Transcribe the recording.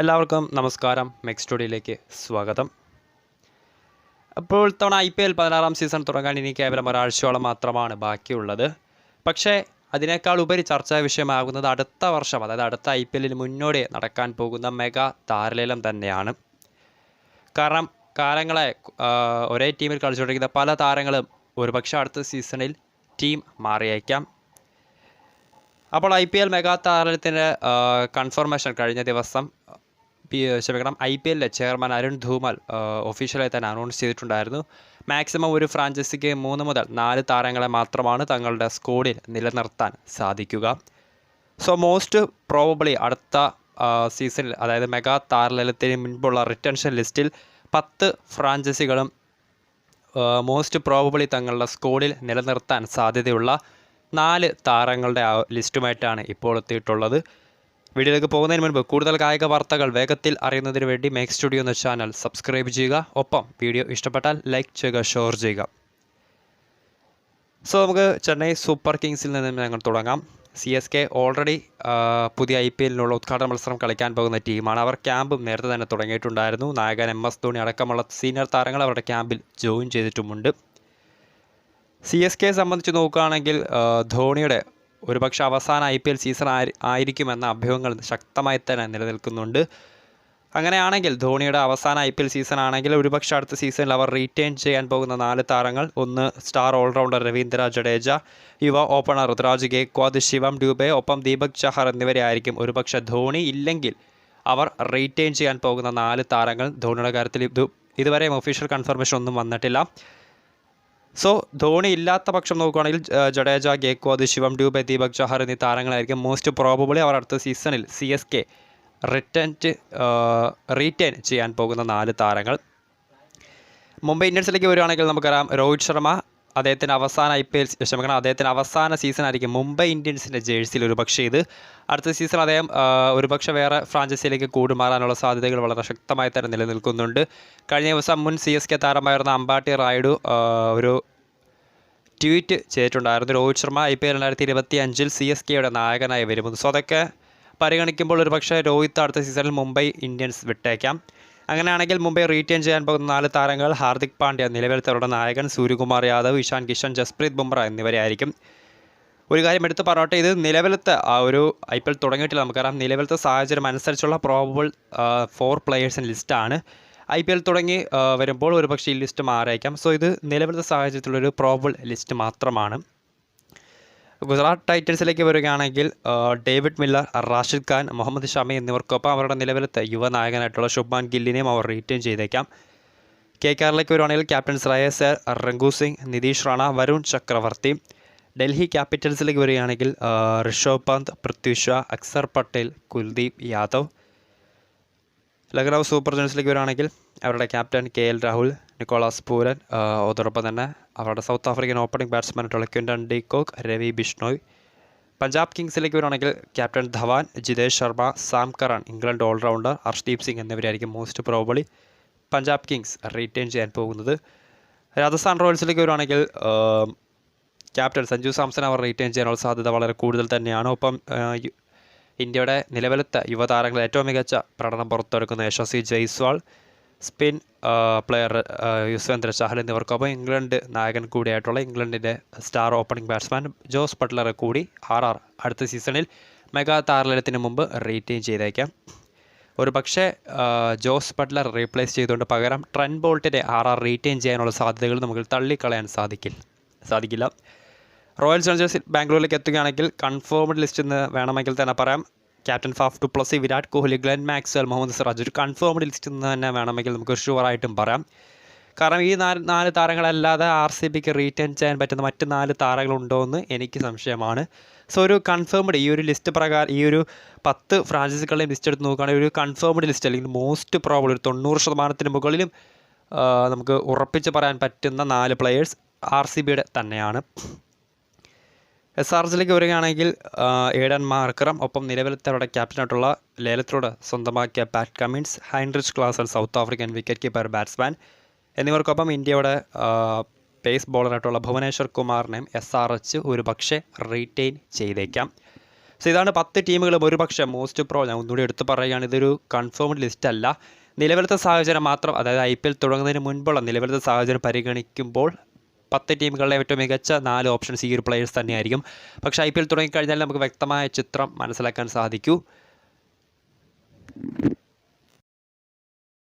എല്ലാവർക്കും നമസ്കാരം. മെക്സ് സ്റ്റുഡിയോയിലേക്ക് സ്വാഗതം. അപ്പോൾ ഇത്തവണ IPL 16-ാം സീസൺ തുടങ്ങാൻ ഇനി കേവലം ഒരാഴ്ചയോളം മാത്രമാണ് ബാക്കിയുള്ളത്. പക്ഷേ അതിനേക്കാൾ ഉപരി ചർച്ചാ വിഷയമാകുന്നത് അടുത്ത വർഷം, അതായത് അടുത്ത IPL-ന് മുന്നോടി നടക്കാൻ പോകുന്ന മെഗാ താരലേലം തന്നെയാണ്. കാരണം കാലങ്ങളെ ഒരേ ടീമിൽ കളിച്ചുകൊണ്ടിരിക്കുന്ന പല താരങ്ങളും ഒരുപക്ഷെ അടുത്ത സീസണിൽ ടീം മാറിയേക്കാം. അപ്പോൾ IPL മെഗാ താരലേലത്തിൻ്റെ കൺഫർമേഷൻ കഴിഞ്ഞ ദിവസം IPL-ലെ ചെയർമാൻ അരുൺ ധൂമൽ ഒഫീഷ്യലായി തന്നെ അനൗൺസ് ചെയ്തിട്ടുണ്ടായിരുന്നു. മാക്സിമം ഒരു ഫ്രാഞ്ചൈസിക്ക് 3 മുതൽ 4 താരങ്ങളെ മാത്രമാണ് തങ്ങളുടെ സ്ക്വാഡിൽ നിലനിർത്താൻ സാധിക്കുക. സോ മോസ്റ്റ് പ്രോബബ്ലി അടുത്ത സീസണിൽ, അതായത് മെഗാ താരലേലത്തിന് മുൻപുള്ള റിട്ടൻഷൻ ലിസ്റ്റിൽ 10 ഫ്രാഞ്ചൈസികളും മോസ്റ്റ് പ്രോബബ്ലി തങ്ങളുടെ സ്ക്വാഡിൽ നിലനിർത്താൻ സാധ്യതയുള്ള 4 താരങ്ങളുടെ ലിസ്റ്റുമായിട്ടാണ് ഇപ്പോൾ എത്തിയിട്ടുള്ളത്. വീഡിയോയിലേക്ക് പോകുന്നതിന് മുൻപ് കൂടുതൽ കായിക വാർത്തകൾ വേഗത്തിൽ അറിയുന്നതിന് വേണ്ടി മെക്സ് സ്റ്റുഡിയോ എന്ന ചാനൽ സബ്സ്ക്രൈബ് ചെയ്യുക. ഒപ്പം വീഡിയോ ഇഷ്ടപ്പെട്ടാൽ ലൈക്ക് ചെയ്യുക, ഷെയർ ചെയ്യുക. സോ നമുക്ക് ചെന്നൈ സൂപ്പർ കിങ്സിൽ നിന്ന് ഞങ്ങൾ തുടങ്ങാം. CSK ഓൾറെഡി പുതിയ IPL-നുള്ള ഉദ്ഘാടന മത്സരം കളിക്കാൻ പോകുന്ന ടീമാണ്. അവർ ക്യാമ്പും നേരത്തെ തന്നെ തുടങ്ങിയിട്ടുണ്ടായിരുന്നു. നായകൻ MS ധോണി അടക്കമുള്ള സീനിയർ താരങ്ങൾ അവരുടെ ക്യാമ്പിൽ ജോയിൻ ചെയ്തിട്ടുമുണ്ട്. CSK സംബന്ധിച്ച് നോക്കുകയാണെങ്കിൽ ധോണിയുടെ ഒരുപക്ഷെ അവസാന IPL സീസൺ ആയിരിക്കുമെന്ന അഭ്യൂഹങ്ങൾ ശക്തമായി തന്നെ നിലനിൽക്കുന്നുണ്ട്. അങ്ങനെയാണെങ്കിൽ ധോണിയുടെ അവസാന IPL സീസൺ ആണെങ്കിൽ ഒരുപക്ഷെ അടുത്ത സീസണിൽ അവർ റീറ്റെയിൻ ചെയ്യാൻ പോകുന്ന 4 താരങ്ങൾ, ഒന്ന് സ്റ്റാർ ഓൾറൗണ്ടർ രവീന്ദ്ര ജഡേജ, യുവ ഓപ്പണർ ഋതുരാജ് ഗേക്വാദ്, ശിവം ഡ്യൂബെ, ഒപ്പം ദീപക് ചഹർ എന്നിവരെ ആയിരിക്കും ഒരുപക്ഷെ ധോണി ഇല്ലെങ്കിൽ അവർ റീറ്റെയിൻ ചെയ്യാൻ പോകുന്ന 4 താരങ്ങൾ. ധോണിയുടെ കാര്യത്തിൽ ഇതുവരെയും ഒഫീഷ്യൽ കൺഫർമേഷൻ ഒന്നും വന്നിട്ടില്ല. സോ ധോണി ഇല്ലാത്ത പക്ഷം നോക്കുകയാണെങ്കിൽ ജഡേജ, ഗേക്വാദ്, ശിവം ഡ്യൂബെ, ദീപക് ചഹർ എന്നീ താരങ്ങളായിരിക്കും മോസ്റ്റ് പ്രോബബിളി അവർ അടുത്ത സീസണിൽ CSK റീറ്റെയിൻ ചെയ്യാൻ പോകുന്ന 4 താരങ്ങൾ. മുംബൈ ഇന്ത്യൻസിലേക്ക് വരികയാണെങ്കിൽ നമുക്കറിയാം രോഹിത് ശർമ്മ അദ്ദേഹത്തിൻ്റെ അവസാന സീസൺ ആയിരിക്കും മുംബൈ ഇന്ത്യൻസിൻ്റെ ജേഴ്സിയിൽ ഒരുപക്ഷെ ഇത്. അടുത്ത സീസൺ അദ്ദേഹം ഒരുപക്ഷെ വേറെ ഫ്രാഞ്ചൈസിയിലേക്ക് കൂടുമാറാനുള്ള സാധ്യതകൾ വളരെ ശക്തമായി തന്നെ നിലനിൽക്കുന്നുണ്ട്. കഴിഞ്ഞ ദിവസം മുൻ CSK താരമായിരുന്ന അമ്പാട്ടി റായിഡു ഒരു ട്വീറ്റ് ചെയ്തിട്ടുണ്ടായിരുന്നു. രോഹിത് ശർമ്മ IPL 2025-ൽ CSKയുടെ നായകനായി വരുമെന്ന്. സോ അതൊക്കെ പരിഗണിക്കുമ്പോൾ ഒരുപക്ഷെ രോഹിത് അടുത്ത സീസണിൽ മുംബൈ ഇന്ത്യൻസ് വിട്ടേക്കാം. അങ്ങനെയാണെങ്കിൽ മുംബൈ റീറ്റെയിൻ ചെയ്യാൻ പോകുന്ന 4 താരങ്ങൾ ഹാർദിക് പാണ്ഡ്യ, നിലവിലത്തെ അവരുടെ നായകൻ, സൂര്യകുമാർ യാദവ്, ഇഷാൻ കിഷൻ, ജസ്പ്രീത് ബുംറ എന്നിവരെ ആയിരിക്കും. ഒരു കാര്യം എടുത്ത് പറയട്ടെ, ഇത് നിലവിലത്തെ ഒരു IPL തുടങ്ങിയിട്ടില്ല. നമുക്കറിയാം നിലവിലത്തെ സാഹചര്യം അനുസരിച്ചുള്ള പ്രോബബിൾ 4 പ്ലെയേഴ്സിൻ്റെ ലിസ്റ്റാണ്. IPL തുടങ്ങി വരുമ്പോൾ ഒരുപക്ഷെ ഈ ലിസ്റ്റ് മാറിയേക്കാം. സോ ഇത് നിലവിലത്തെ സാഹചര്യത്തിലൊരു പ്രോബബിൾ ലിസ്റ്റ് മാത്രമാണ്. ഗുജറാത്ത് ടൈറ്റൻസിലേക്ക് വരികയാണെങ്കിൽ ഡേവിഡ് മില്ലർ, റാഷിദ് ഖാൻ, മുഹമ്മദ് ഷമി എന്നിവർക്കൊപ്പം അവരുടെ നിലവിലത്തെ യുവനായകനായിട്ടുള്ള ശുഭ്മാൻ ഗില്ലിനെയും അവർ റീറ്റെയിൻ ചെയ്തേക്കാം. KKR-ലേക്ക് വരുവാണെങ്കിൽ ക്യാപ്റ്റൻ ശ്രേയസ് അയ്യർ, റിങ്കു സിംഗ്, നിതീഷ് റാണ, വരുൺ ചക്രവർത്തി. ഡൽഹി ക്യാപിറ്റൽസിലേക്ക് വരികയാണെങ്കിൽ ഋഷഭ് പന്ത്, പൃഥ്വി ഷാ, അക്സർ പട്ടേൽ, കുൽദീപ് യാദവ്. ലക്നൗ സൂപ്പർ ജയൻസിലേക്ക് വരികയാണെങ്കിൽ അവരുടെ captain KL Rahul, Nicholas Pooran, അതോടൊപ്പം തന്നെ അവരുടെ സൗത്ത് ആഫ്രിക്കൻ ഓപ്പണിംഗ് ബാറ്റ്സ്മാനായിട്ടുള്ള Quinton de Kock, Ravi Bishnoi. Punjab കിങ്സിലേക്ക് വരികയാണെങ്കിൽ captain Dhawan, Jitesh Sharma, Sam Curran, England allrounder, Harshdeep Singh എന്നിവരായിരിക്കും most probably Punjab kings retain ചെയ്യാൻ പോകുന്നത്. രാജസ്ഥാൻ റോയൽസിലേക്ക് വരികയാണെങ്കിൽ ക്യാപ്റ്റൻ സഞ്ജു സാംസൺ അവർ റീറ്റെയിൻ ചെയ്യാനുള്ള സാധ്യത വളരെ കൂടുതൽ തന്നെയാണ്. ഒപ്പം ഇന്ത്യയുടെ നിലവിലത്തെ യുവതാരങ്ങൾ ഏറ്റവും മികച്ച പ്രകടനം പുറത്തെടുക്കുന്ന യശസ്വി ജയ്സ്വാൾ, സ്പിൻ പ്ലെയർ യുസ്വേന്ദ്ര ചഹൽ എന്നിവർക്കൊപ്പം ഇംഗ്ലണ്ട് നായകൻ കൂടിയായിട്ടുള്ള ഇംഗ്ലണ്ടിൻ്റെ സ്റ്റാർ ഓപ്പണിംഗ് ബാറ്റ്സ്മാൻ ജോസ് ബട്ട്ലറെ കൂടി RR അടുത്ത സീസണിൽ മെഗാ താരലേലത്തിന് മുമ്പ് റീറ്റെയിൻ ചെയ്തേക്കാം. ഒരു പക്ഷേ ജോസ് ബട്ട്ലർ റീപ്ലേസ് ചെയ്തുകൊണ്ട് പകരം ട്രെൻറ്റ് ബോൾട്ടിനെ RR റീറ്റെയിൻ ചെയ്യാനുള്ള സാധ്യതകൾ നമുക്ക് തള്ളിക്കളയാൻ സാധിക്കില്ല. റോയൽ ചലഞ്ചേഴ്സ് ബാംഗ്ലൂരിലേക്ക് എത്തുകയാണെങ്കിൽ കൺഫേംഡ് ലിസ്റ്റ് എന്ന് വേണമെങ്കിൽ തന്നെ പറയാം. Captain Faf du Plessis, Virat Kohli, Glenn Maxwell, Muhammad Siraj ഒരു കൺഫേംഡ് ലിസ്റ്റ് എന്ന് തന്നെ വേണമെങ്കിൽ നമുക്ക് ഷുവറായിട്ടും പറയാം. കാരണം ഈ 4 താരങ്ങളല്ലാതെ RCBക്ക് റീറ്റെയിൻ ചെയ്യാൻ പറ്റുന്ന മറ്റ് 4 താരങ്ങളുണ്ടോ എന്ന് എനിക്ക് സംശയമാണ്. സോ ഒരു കൺഫേംഡ് ഈ ഒരു ലിസ്റ്റ് പ്രകാരം ഈ ഒരു 10 ഫ്രാഞ്ചൈസികളുടെയും ലിസ്റ്റ് എടുത്ത് നോക്കുകയാണെങ്കിൽ ഒരു കൺഫേംഡ് ലിസ്റ്റ് അല്ലെങ്കിൽ മോസ്റ്റ് പ്രോബബിൾ ഒരു 90% മുകളിലും നമുക്ക് ഉറപ്പിച്ച് പറയാൻ പറ്റുന്ന 4 പ്ലെയേഴ്സ് RCBയുടെ തന്നെയാണ്. SRGലേക്ക് വരികയാണെങ്കിൽ ഏഡൻ മാർക്കറം, ഒപ്പം നിലവിലത്തെ അവരുടെ ക്യാപ്റ്റനായിട്ടുള്ള ലേലത്തിലൂടെ സ്വന്തമാക്കിയ Pat Cummins, Heinrich Klaasen South African wicket keeper batsman എന്നിവർക്കൊപ്പം ഇന്ത്യയുടെ പേസ് ബോളറായിട്ടുള്ള ഭുവനേശ്വർ കുമാറിനെയും SRH ഒരു പക്ഷേ റീറ്റെയിൻ ചെയ്തേക്കാം. സോ ഇതാണ് 10 ടീമുകളും. ഒരുപക്ഷെ മോസ്റ്റ് പ്രോ ഞാൻ ഒന്നുകൂടി എടുത്ത് പറയുകയാണ്, ഇതൊരു കൺഫേംഡ് ലിസ്റ്റ് അല്ല. നിലവിലത്തെ സാഹചര്യം മാത്രം, അതായത് IPL തുടങ്ങുന്നതിന് മുൻപുള്ള നിലവിലത്തെ സാഹചര്യം പരിഗണിക്കുമ്പോൾ 10 ടീമുകളിലെ ഏറ്റവും മികച്ച 4 ഓപ്ഷൻസ് ഈ ഒരു പ്ലേയേഴ്സ് തന്നെയായിരിക്കും. പക്ഷേ IPL തുടങ്ങിക്കഴിഞ്ഞാൽ നമുക്ക് വ്യക്തമായ ചിത്രം മനസ്സിലാക്കാൻ സാധിക്കൂ.